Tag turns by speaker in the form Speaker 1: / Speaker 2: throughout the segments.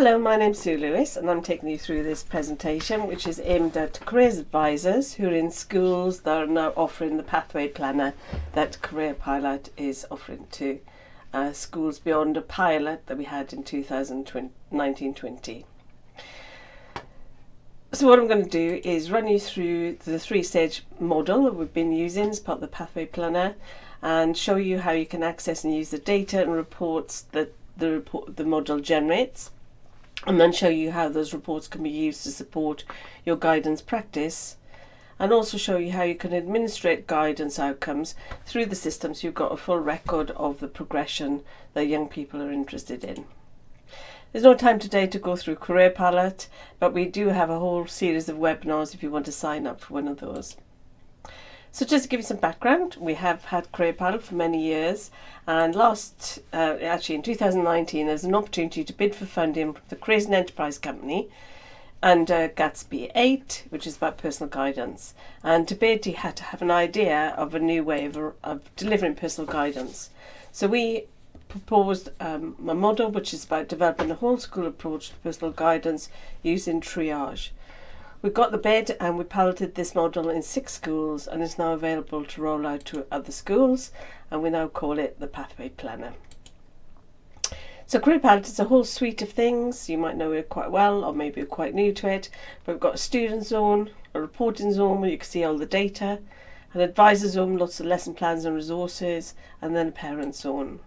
Speaker 1: Hello, my name's Sue Lewis and I'm taking you through this presentation which is aimed at careers advisors who are in schools that are now offering the pathway planner that Careerpilot is offering to schools beyond a pilot that we had in 2019-20. So what I'm going to do is run you through the three-stage model that we've been using as part of the pathway planner and show you how you can access and use the data and reports that the model generates, and then show you how those reports can be used to support your guidance practice, and also show you how you can administrate guidance outcomes through the system so you've got a full record of the progression that young people are interested in. There's no time today to go through Careerpilot, but we do have a whole series of webinars if you want to sign up for one of those. So just to give you some background, we have had Careerpilot for many years, and actually in 2019 there's an opportunity to bid for funding from the Careers and Enterprise Company under Gatsby 8, which is about personal guidance. And to bid you had to have an idea of a new way of delivering personal guidance. So we proposed a model which is about developing a whole school approach to personal guidance using Triage. We got the bid and we piloted this model in 6 schools and it's now available to roll out to other schools, and we now call it the Pathway Planner. So Careerpilot is a whole suite of things. You might know it quite well or maybe you're quite new to it, but we've got a student zone, a reporting zone where you can see all the data, an advisor zone, lots of lesson plans and resources, and then a parent zone.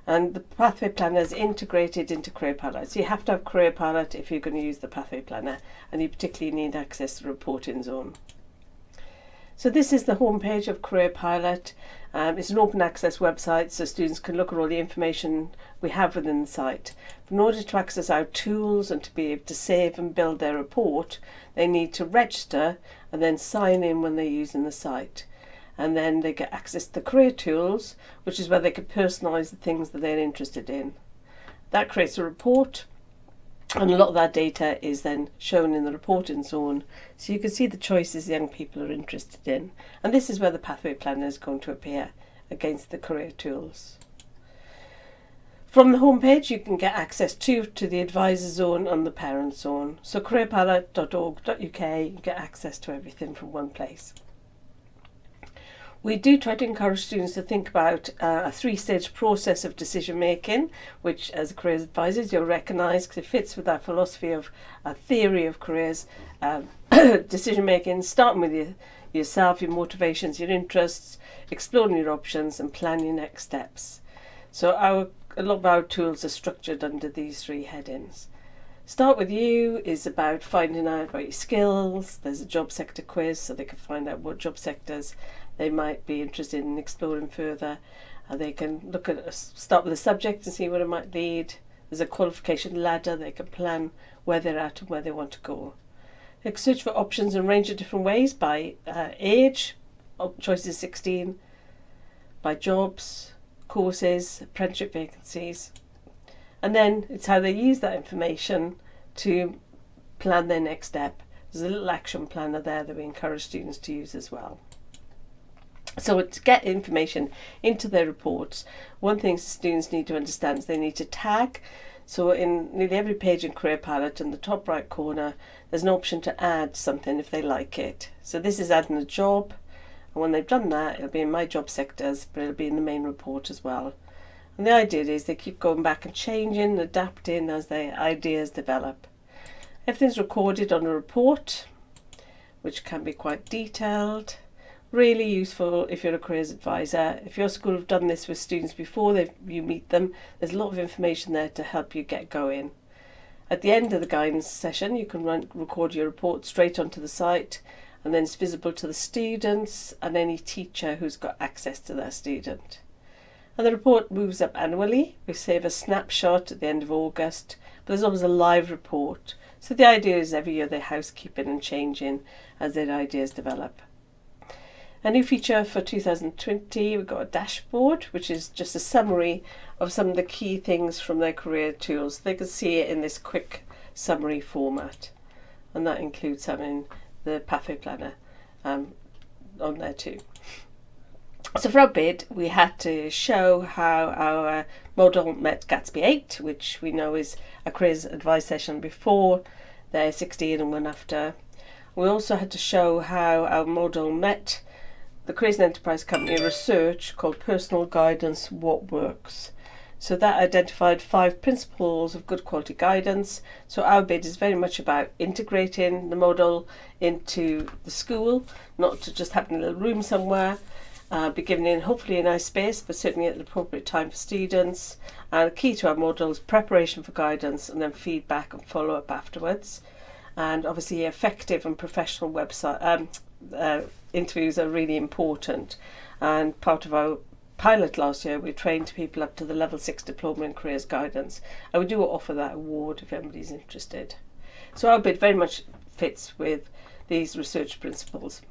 Speaker 1: And the Pathway Planner is integrated into Careerpilot. So you have to have Careerpilot if you're going to use the Pathway Planner, and you particularly need access to the reporting zone. So this is the homepage of Careerpilot. It's an open access website so students can look at all the information we have within the site. But in order to access our tools and to be able to save and build their report, they need to register and then sign in when they're using the site. And then they get access to the career tools, which is where they can personalise the things that they're interested in. That creates a report, and a lot of that data is then shown in the reporting zone, so you can see the choices young people are interested in. And this is where the Pathway Planner is going to appear against the career tools. From the homepage you can get access to the advisor zone and the parent zone. So careerpilot.org.uk, you get access to everything from one place. We do try to encourage students to think about a 3-stage process of decision making, which as careers advisors you'll recognise because it fits with our philosophy of a theory of careers decision making, starting with yourself, your motivations, your interests, exploring your options and planning your next steps. So a lot of our tools are structured under these 3 headings. Start with you is about finding out about your skills. There's a job sector quiz so they can find out what job sectors they might be interested in exploring further. They can start with a subject and see where it might lead. There's a qualification ladder. They can plan where they're at and where they want to go. They can search for options in a range of different ways by age, choices 16, by jobs, courses, apprenticeship vacancies. And then it's how they use that information to plan their next step. There's a little action planner there that we encourage students to use as well. So to get information into their reports, one thing students need to understand is they need to tag. So in nearly every page in Careerpilot, in the top right corner, there's an option to add something if they like it. So this is adding a job, and when they've done that, it'll be in my job sectors, but it'll be in the main report as well. And the idea is they keep going back and changing, adapting as their ideas develop. Everything's recorded on a report, which can be quite detailed. Really useful if you're a careers advisor. If your school have done this with students before you meet them, there's a lot of information there to help you get going. At the end of the guidance session, you can record your report straight onto the site, and then it's visible to the students and any teacher who's got access to their student. And the report moves up annually. We save a snapshot at the end of August, but there's always a live report. So the idea is every year they're housekeeping and changing as their ideas develop. A new feature for 2020, we've got a dashboard, which is just a summary of some of the key things from their career tools. They can see it in this quick summary format, and that includes having the Pathway Planner on there too. So for our bid, we had to show how our model met Gatsby 8, which we know is a careers advice session before their 16 and one after. We also had to show how our model met the Careers and Enterprise Company research called Personal Guidance, What Works. So that identified 5 principles of good quality guidance. So our bid is very much about integrating the model into the school, not to just have in a little room somewhere, be given in hopefully a nice space, but certainly at the appropriate time for students. And key to our model is preparation for guidance and then feedback and follow up afterwards. And obviously effective and professional website interviews are really important. And part of our pilot last year, we trained people up to the level 6 diploma in careers guidance, and we do offer that award if anybody's interested. So our bid very much fits with these research principles.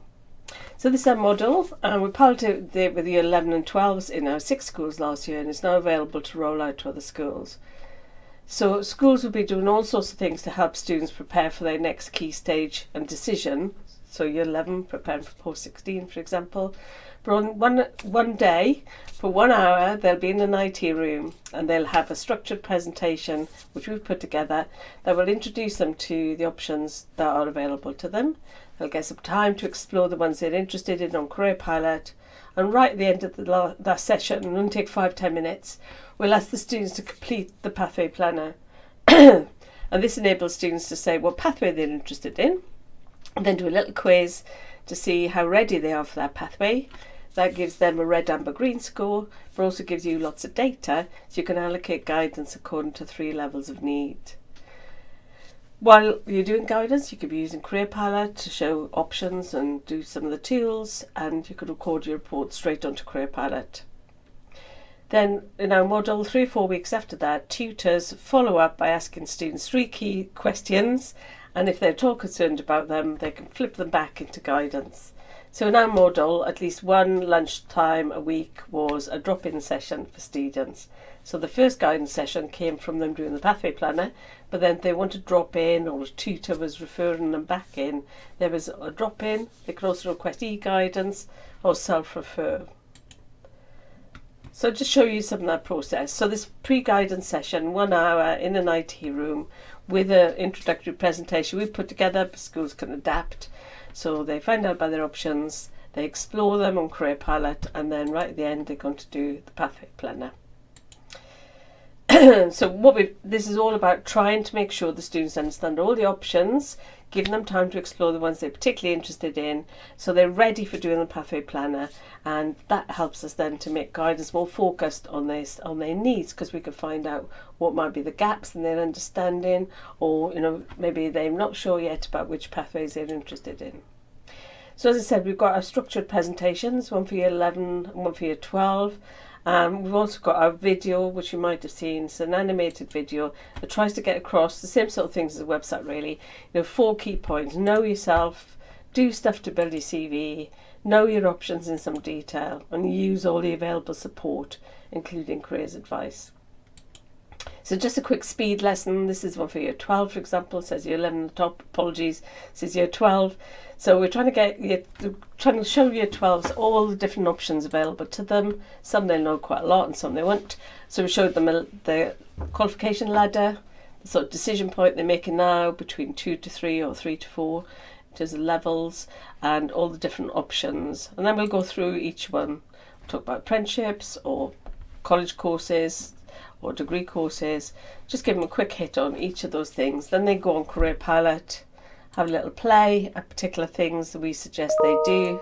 Speaker 1: So this is our model, and we piloted it with year 11 and 12s in our 6 schools last year, and it's now available to roll out to other schools. So schools will be doing all sorts of things to help students prepare for their next key stage and decision. So year 11 preparing for post 16, for example. But on one day, for 1 hour, they'll be in an IT room and they'll have a structured presentation which we've put together that will introduce them to the options that are available to them. They'll get some time to explore the ones they're interested in on Careerpilot, and right at the end of that session, and it'll take 5-10 minutes, we'll ask the students to complete the pathway planner. And this enables students to say what pathway they're interested in, and then do a little quiz to see how ready they are for that pathway. That gives them a red, amber, green score, but also gives you lots of data so you can allocate guidance according to 3 levels of need. While you're doing guidance, you could be using Careerpilot to show options and do some of the tools, and you could record your report straight onto Careerpilot. Then in our model, 3 or 4 weeks after that, tutors follow up by asking students 3 key questions, and if they're at all concerned about them, they can flip them back into guidance. So in our model, at least 1 lunchtime a week was a drop-in session for students. So the first guidance session came from them doing the pathway planner, but then if they want to drop in or a tutor was referring them back in, there was a drop-in. They could also request e-guidance or self-refer. So just show you some of that process. So this pre-guidance session, 1 hour in an IT room with an introductory presentation we've put together, schools can adapt. So they find out about their options, they explore them on Careerpilot, and then right at the end they're going to do the pathway planner. So this is all about trying to make sure the students understand all the options, giving them time to explore the ones they're particularly interested in, so they're ready for doing the pathway planner, and that helps us then to make guidance more focused on their needs, because we can find out what might be the gaps in their understanding, or maybe they're not sure yet about which pathways they're interested in. So as I said, we've got our structured presentations, one for year 11 and one for year 12. We've also got our video, which you might have seen. It's an animated video that tries to get across the same sort of things as a website, really. 4 key points: know yourself, do stuff to build your CV, know your options in some detail, and use all the available support, including careers advice. So just a quick speed lesson. This is one for year 12, for example. It says year 11 at the top. Apologies, it says year 12. So we're trying to show year 12s all the different options available to them. Some they know quite a lot and some they won't. So we showed them the qualification ladder, the sort of decision point they're making now between 2 to 3 or 3 to 4 in terms of levels, and all the different options. And then we'll go through each one. We'll talk about apprenticeships or college courses or degree courses. Just give them a quick hit on each of those things. Then they go on Careerpilot, have a little play at particular things that we suggest they do.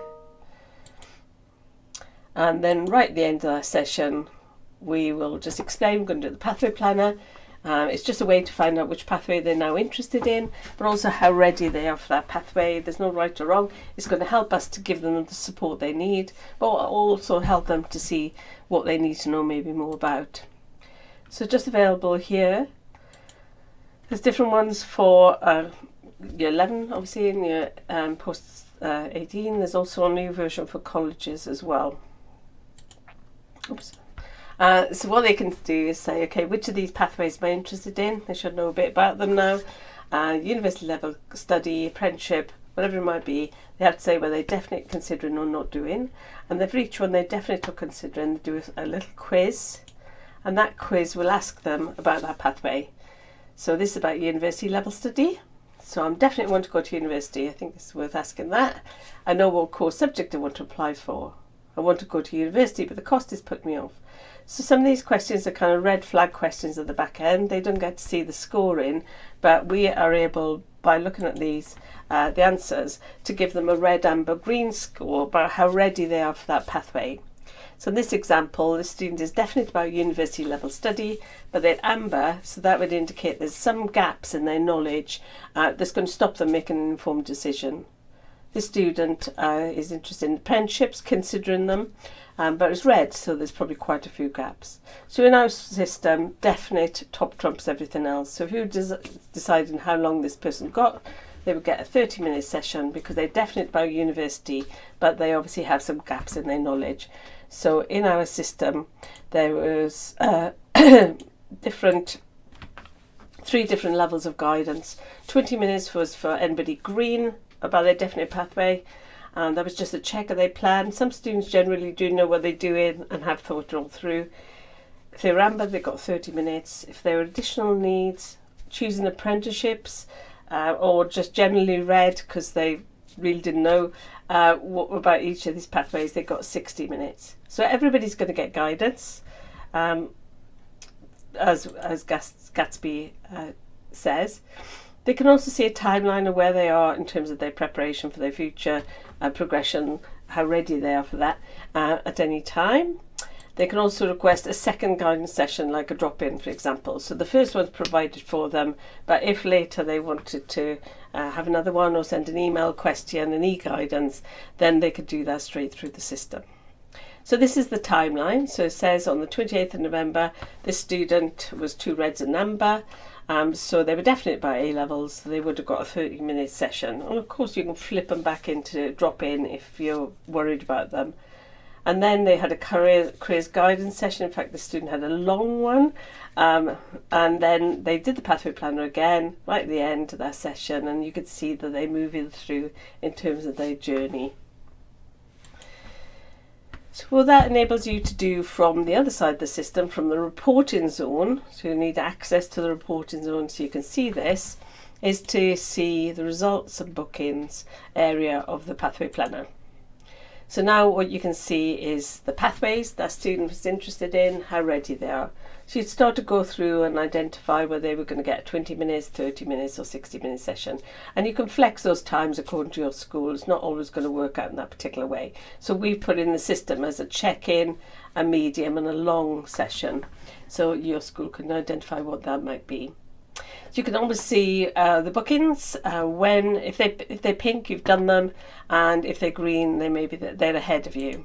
Speaker 1: And then right at the end of that session, we will just explain, we're going to do the pathway planner. It's just a way to find out which pathway they're now interested in, but also how ready they are for that pathway. There's no right or wrong. It's going to help us to give them the support they need, but also help them to see what they need to know maybe more about. So just available here. There's different ones for year 11, obviously, and year post 18. There's also a new version for colleges as well. Oops. So what they can do is say, okay, which of these pathways am I interested in? They should know a bit about them now. University level study, apprenticeship, whatever it might be, they have to say whether they're definitely considering or not doing. And then for each one they're definitely not considering, they do a little quiz, and that quiz will ask them about that pathway. So this is about university level study. So I'm definitely want to go to university. I think it's worth asking that. I know what course subject I want to apply for. I want to go to university, but the cost is putting me off. So some of these questions are kind of red flag questions at the back end. They don't get to see the scoring, but we are able, by looking at these, the answers, to give them a red, amber, green score about how ready they are for that pathway. So in this example, the student is definite about university level study, but they're amber, so that would indicate there's some gaps in their knowledge that's going to stop them making an informed decision. The student is interested in apprenticeships, considering them, but it's red, so there's probably quite a few gaps. So in our system, definite top trumps everything else. So if you deciding how long this person got, they would get a 30-minute session because they're definite about university, but they obviously have some gaps in their knowledge. So in our system, there was 3 different levels of guidance. 20 minutes was for anybody green, about their definite pathway, and that was just a check of their plan. Some students generally do know what they're doing and have thought it all through. If they're amber, they got 30 minutes. If there were additional needs, choosing apprenticeships, or just generally red because they really didn't know what about each of these pathways, they got 60 minutes. So everybody's going to get guidance, as Gatsby says. They can also see a timeline of where they are in terms of their preparation for their future progression, how ready they are for that at any time. They can also request a second guidance session, like a drop-in, for example. So the first one's provided for them, but if later they wanted to have another one or send an email question and e-guidance, then they could do that straight through the system. So this is the timeline. So it says on the 28th of November, this student was 2 reds and amber. So they were definite by A-levels, so they would have got a 30-minute session. And of course you can flip them back into drop-in if you're worried about them. And then they had a careers guidance session. In fact, the student had a long one. And then they did the pathway planner again, right at the end of that session, and you could see that they're moving through in terms of their journey. So what that enables you to do from the other side of the system, from the reporting zone, so you need access to the reporting zone so you can see this, is to see the results and bookings area of the pathway planner. So now what you can see is the pathways that student was interested in, how ready they are. So you'd start to go through and identify whether they were going to get 20 minutes, 30 minutes or 60-minute session. And you can flex those times according to your school. It's not always going to work out in that particular way. So we put in the system as a check-in, a medium and a long session. So your school can identify what that might be. So you can always see the bookings, if they're pink, you've done them, and if they're green, they're ahead of you.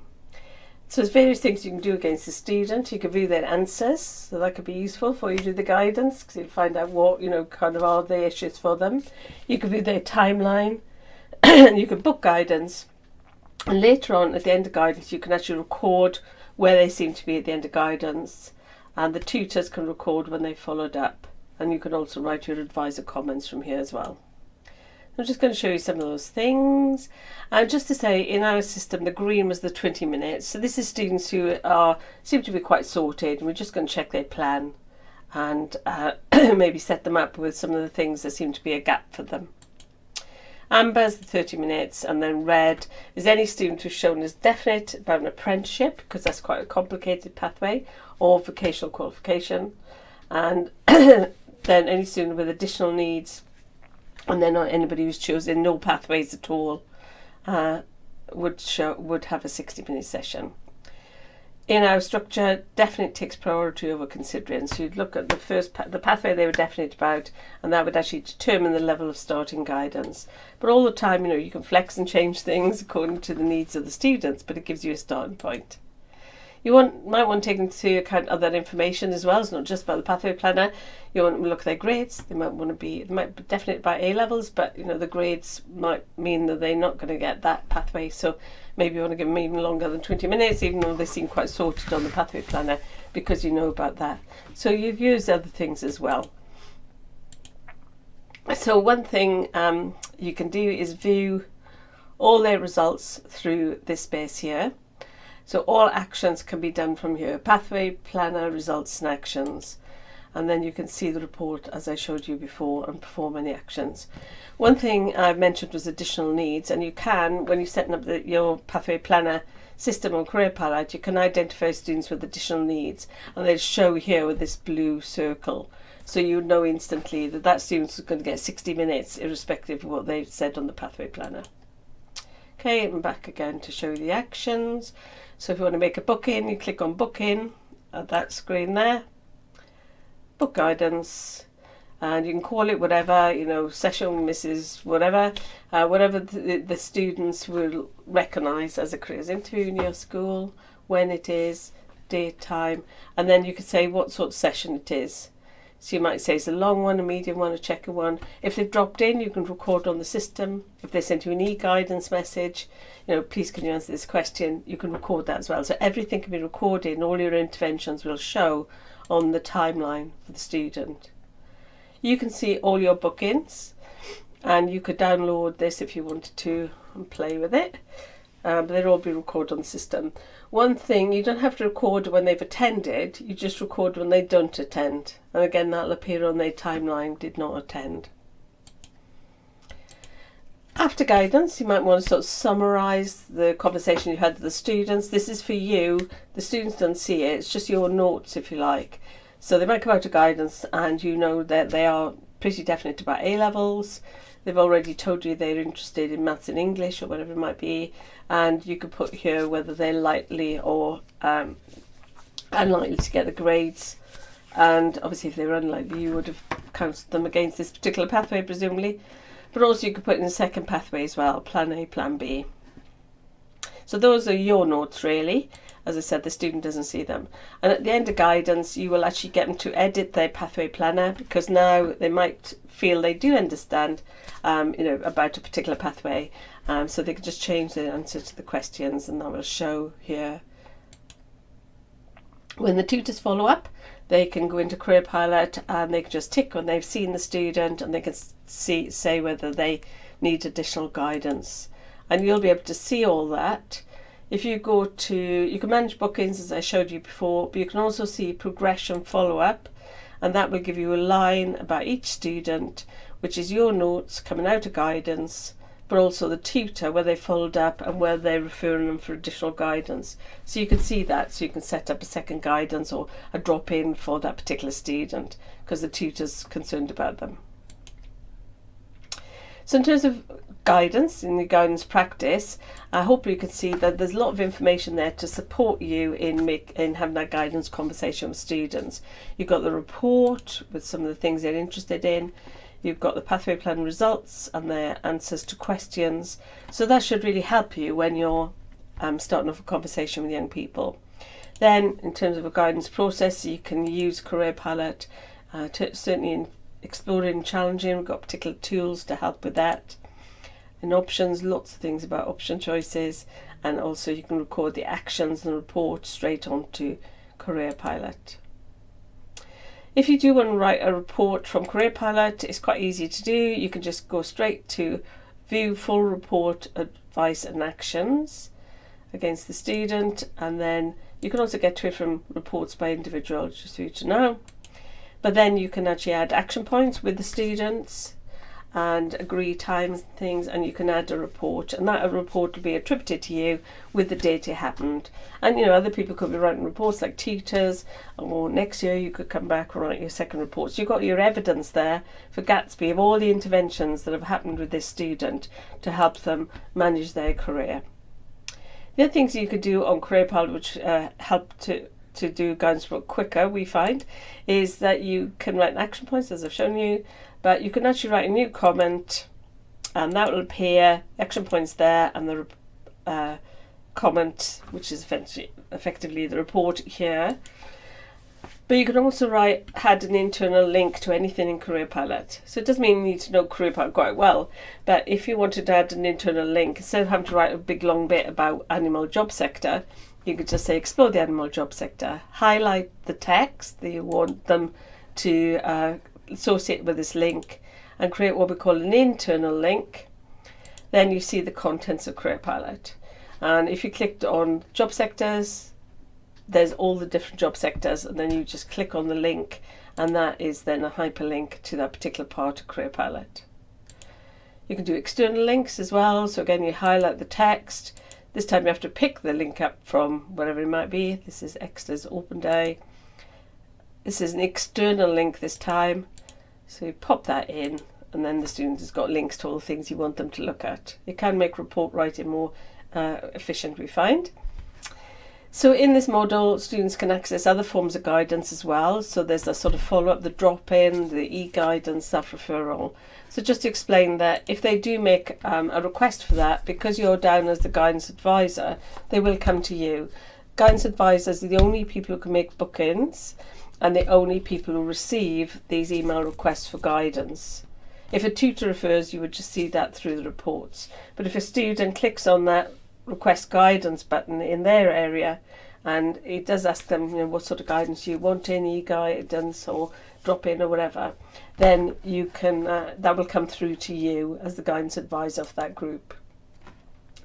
Speaker 1: So there's various things you can do against the student. You can view their answers, so that could be useful for you to do the guidance, because you find out what kind of are the issues for them. You can view their timeline, and you can book guidance. And later on, at the end of guidance, you can actually record where they seem to be at the end of guidance, and the tutors can record when they followed up. And you can also write your advisor comments from here as well. I'm just going to show you some of those things. Just to say, in our system, the green was the 20 minutes. So this is students who seem to be quite sorted, and we're just going to check their plan and maybe set them up with some of the things that seem to be a gap for them. Amber is the 30 minutes, and then red is any student who's shown as definite about an apprenticeship, because that's quite a complicated pathway, or vocational qualification. And then any student with additional needs, and then anybody who's chosen no pathways at all would have a 60-minute session. In our structure, definite takes priority over considering. So you'd look at the pathway they were definite about, and that would actually determine the level of starting guidance. But all the time, you can flex and change things according to the needs of the students, but it gives you a starting point. You might want to take into account other information as well. It's not just about the pathway planner. You want to look at their grades. They might be definite by A-levels, but the grades might mean that they're not going to get that pathway. So maybe you want to give them even longer than 20 minutes, even though they seem quite sorted on the pathway planner, because you know about that. So you've used other things as well. So one thing you can do is view all their results through this space here. So all actions can be done from here: pathway, planner, results and actions. And then you can see the report as I showed you before and perform any actions. One thing I mentioned was additional needs, and you can, when you're setting up your pathway planner system on Careerpilot, you can identify students with additional needs, and they'll show here with this blue circle. So you know instantly that that student's going to get 60 minutes irrespective of what they've said on the pathway planner. Okay, and back again to show you the actions. So if you want to make a booking, you click on booking at that screen there. Book guidance, and you can call it whatever, you know, session Mrs. whatever, whatever the students will recognise as a careers interview in your school, when it is, date, time, and then you can say what sort of session it is. So you might say it's a long one, a medium one, a checker one. If they've dropped in, you can record on the system. If they send you an e-guidance message, you know, please can you answer this question, you can record that as well. So everything can be recorded and all your interventions will show on the timeline for the student. You can see all your bookings, and you could download this if you wanted to and play with it, but they'll all be recorded on the system. One thing, you don't have to record when they've attended, you just record when they don't attend, and again that'll appear on their timeline, did not attend. After guidance, you might want to sort of summarise the conversation you had with the students. This is for you. The students don't see it. It's just your notes, if you like. So they might come out of guidance and you know that they are pretty definite about A-levels. They've already told you they're interested in maths and English or whatever it might be. And you could put here whether they're likely or unlikely to get the grades. And obviously if they were unlikely, you would have counted them against this particular pathway, presumably. But also you could put in a second pathway as well, plan A, plan B. So those are your notes really. As I said, the student doesn't see them. And at the end of guidance, you will actually get them to edit their pathway planner, because now they might feel they do understand you know, about a particular pathway. So they can just change their answer to the questions, and that will show here. When the tutors follow up, they can go into Careerpilot and they can just tick when they've seen the student, and they can say whether they need additional guidance. And you'll be able to see all that. If you go to, you can manage bookings as I showed you before, but you can also see progression follow-up, and that will give you a line about each student, which is your notes coming out of guidance, but also the tutor, where they followed up and where they're referring them for additional guidance. So you can see that, so you can set up a second guidance or a drop-in for that particular student because the tutor's concerned about them. So in terms of guidance, in the guidance practice, I hope you can see that there's a lot of information there to support you in having that guidance conversation with students. You've got the report with some of the things they're interested in. You've got the pathway plan results and their answers to questions. So that should really help you when you're starting off a conversation with young people. Then in terms of a guidance process, you can use Careerpilot certainly in exploring and challenging. We've got particular tools to help with that. In options, lots of things about option choices, and also you can record the actions and report straight onto Careerpilot. If you do want to write a report from Careerpilot, it's quite easy to do. You can just go straight to view full report, advice and actions against the student, and then you can also get to it from reports by individual, just for you to know. But then you can actually add action points with the students and agree times and things, and you can add a report, and that report will be attributed to you with the date it happened. And you know, other people could be writing reports like tutors, or next year you could come back and write your second report. So you've got your evidence there for Gatsby of all the interventions that have happened with this student to help them manage their career. The other things you could do on Careerpilot which help to do guidance work quicker, we find, is that you can write action points as I've shown you, but you can actually write a new comment and that will appear, action points there, and the comment, which is effectively the report here. But you can also add an internal link to anything in Careerpilot. So it doesn't mean you need to know Careerpilot quite well, but if you wanted to add an internal link, instead of having to write a big long bit about animal job sector, you could just say explore the animal job sector, highlight the text that you want them to associate with this link, and create what we call an internal link. then you see the contents of Careerpilot. And if you clicked on job sectors, there's all the different job sectors, and then you just click on the link, and that is then a hyperlink to that particular part of Careerpilot. You can do external links as well. So again, you highlight the text. This time you have to pick the link up from whatever it might be. This is Exeter's Open Day. This is an external link this time. So you pop that in, and then the student has got links to all the things you want them to look at. It can make report writing more efficient, we find. So in this model, students can access other forms of guidance as well. So there's a sort of follow-up, the drop-in, the e-guidance, self-referral. So just to explain that if they do make a request for that, because you're down as the guidance advisor, they will come to you. Guidance advisors are the only people who can make bookings and the only people who receive these email requests for guidance. If a tutor refers, you would just see that through the reports. But if a student clicks on that request guidance button in their area, and it does ask them, what sort of guidance you want in, e-guidance or drop in or whatever, then you can that will come through to you as the guidance advisor of that group.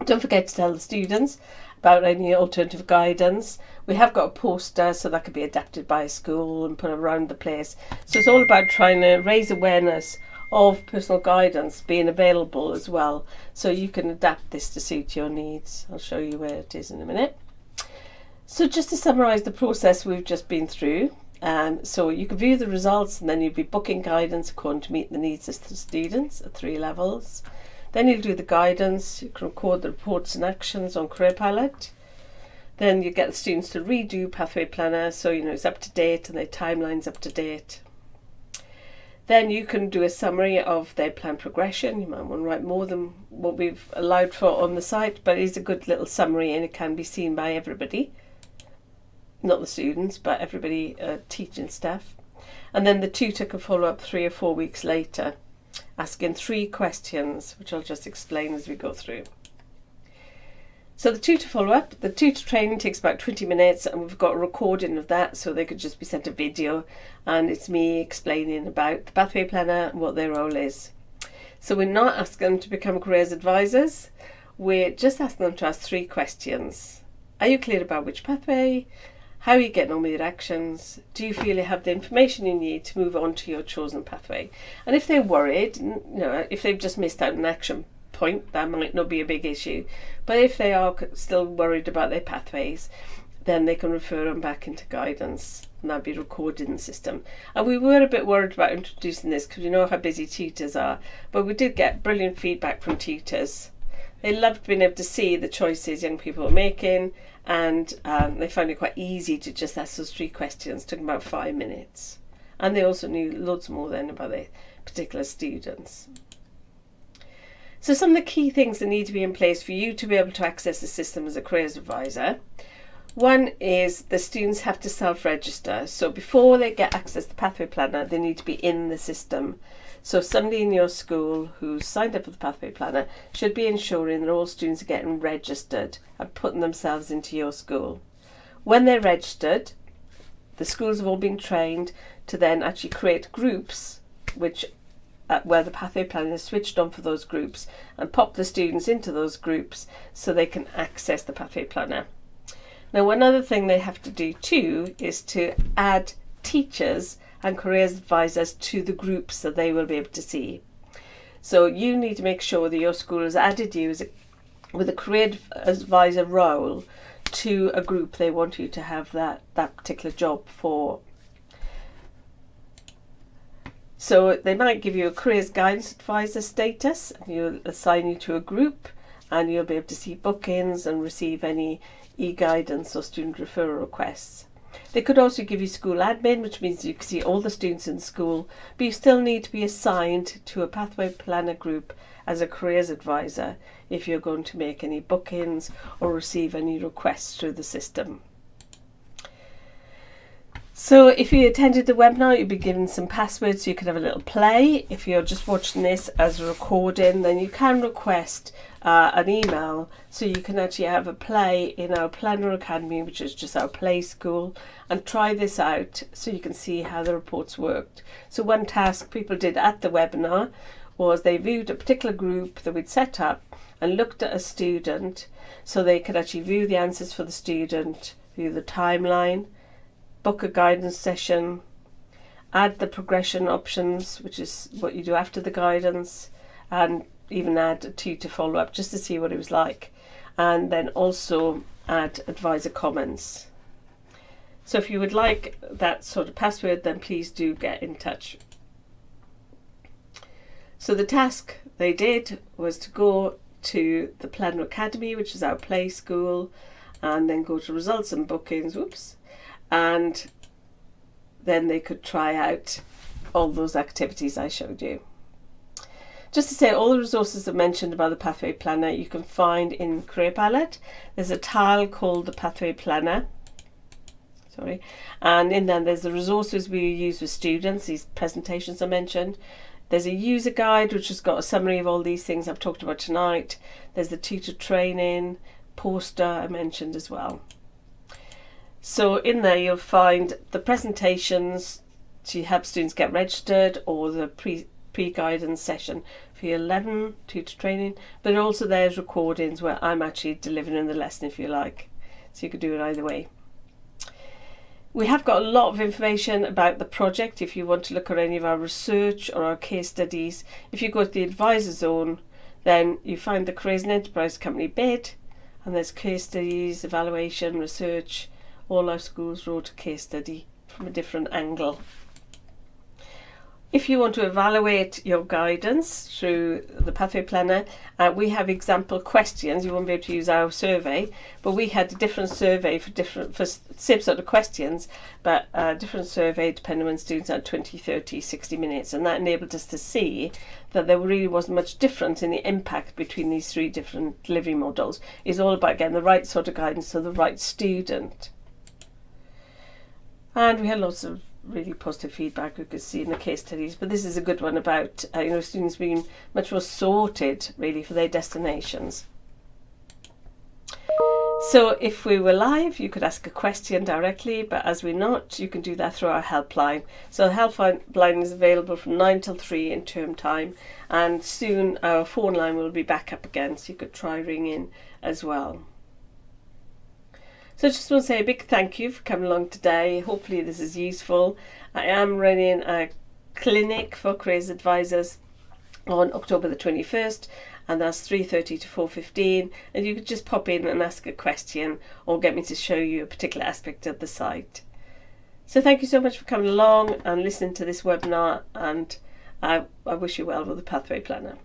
Speaker 1: Don't forget to tell the students about any alternative guidance. We have got a poster, so that could be adapted by a school and put around the place. So it's all about trying to raise awareness of personal guidance being available as well, so you can adapt this to suit your needs. I'll show you where it is in a minute. So just to summarise the process we've just been through, so you can view the results, and then you'll be booking guidance according to meet the needs of the students at 3 levels. Then you'll do the guidance, you can record the reports and actions on Careerpilot. Then you get the students to redo Pathway Planner, so it's up to date and their timeline's up to date. Then you can do a summary of their plan progression. You might want to write more than what we've allowed for on the site, but it is a good little summary and it can be seen by everybody. Not the students, but everybody, teaching staff. And then the tutor can follow up 3 or 4 weeks later, asking 3 questions, which I'll just explain as we go through. So the tutor follow-up, the tutor training takes about 20 minutes, and we've got a recording of that, so they could just be sent a video, and it's me explaining about the Pathway Planner and what their role is. So we're not asking them to become careers advisors, we're just asking them to ask 3 questions. Are you clear about which pathway? How are you getting on with your actions? Do you feel you have the information you need to move on to your chosen pathway? And if they're worried, if they've just missed out an action point, that might not be a big issue, but if they are still worried about their pathways, then they can refer them back into guidance, and that'll be recorded in the system. And we were a bit worried about introducing this because we know how busy tutors are, but we did get brilliant feedback from tutors. They loved being able to see the choices young people were making, and they found it quite easy to just ask those 3 questions. It took about 5 minutes, and they also knew loads more then about their particular students. So some of the key things that need to be in place for you to be able to access the system as a careers advisor. One is the students have to self-register. So before they get access to Pathway Planner, they need to be in the system. So somebody in your school who's signed up for the Pathway Planner should be ensuring that all students are getting registered and putting themselves into your school. When they're registered, the schools have all been trained to then actually create groups where the Pathway Planner is switched on for those groups, and pop the students into those groups so they can access the Pathway Planner. Now, one other thing they have to do too is to add teachers and careers advisors to the groups that they will be able to see. So you need to make sure that your school has added you with a career advisor role to a group they want you to have that particular job for. So they might give you a careers guidance advisor status, and you'll assign you to a group, and you'll be able to see bookings and receive any e-guidance or student referral requests. They could also give you school admin, which means you can see all the students in school, but you still need to be assigned to a Pathway Planner group as a careers advisor if you're going to make any bookings or receive any requests through the system. So if you attended the webinar, you'll be given some passwords so you can have a little play. If you're just watching this as a recording, then you can request an email so you can actually have a play in our Planner Academy, which is just our play school, and try this out so you can see how the reports worked. So one task people did at the webinar was they viewed a particular group that we'd set up and looked at a student, so they could actually view the answers for the student, view the timeline, book a guidance session, add the progression options, which is what you do after the guidance, and even add a tutor follow-up just to see what it was like, and then also add advisor comments. So if you would like that sort of password, then please do get in touch. So the task they did was to go to the Planner Academy, which is our play school, and then go to results and bookings, and then they could try out all those activities I showed you. Just to say, all the resources I've mentioned about the Pathway Planner you can find in Careerpilot. There's a tile called the Pathway Planner, and in there there's the resources we use with students, these presentations I mentioned. There's a user guide which has got a summary of all these things I've talked about tonight. There's the tutor training poster I mentioned as well. So in there you'll find the presentations to help students get registered, or the pre-guidance session for year 11 tutor training, but also there's recordings where I'm actually delivering the lesson if you like, so you could do it either way. We have got a lot of information about the project if you want to look at any of our research or our case studies. If you go to the advisor zone, then you find the Careers and Enterprise Company bid, and there's case studies, evaluation, research, all our schools wrote a case study from a different angle. If you want to evaluate your guidance through the Pathway Planner, we have example questions. You won't be able to use our survey, but we had a different survey for same sort of questions, but a different survey depending on students had 20, 30, 60 minutes, and that enabled us to see that there really wasn't much difference in the impact between these three different delivery models. It's all about getting the right sort of guidance to the right student. And we had lots of really positive feedback we could see in the case studies, but this is a good one about students being much more sorted really for their destinations. So if we were live, you could ask a question directly, but as we're not, you can do that through our helpline. So the helpline is available from 9 till 3 in term time, and soon our phone line will be back up again, so you could try ringing as well. So I just want to say a big thank you for coming along today. Hopefully this is useful. I am running a clinic for careers advisors on October the 21st, and that's 3:30 to 4:15, and you could just pop in and ask a question or get me to show you a particular aspect of the site. So thank you so much for coming along and listening to this webinar, and I wish you well with the Pathway Planner.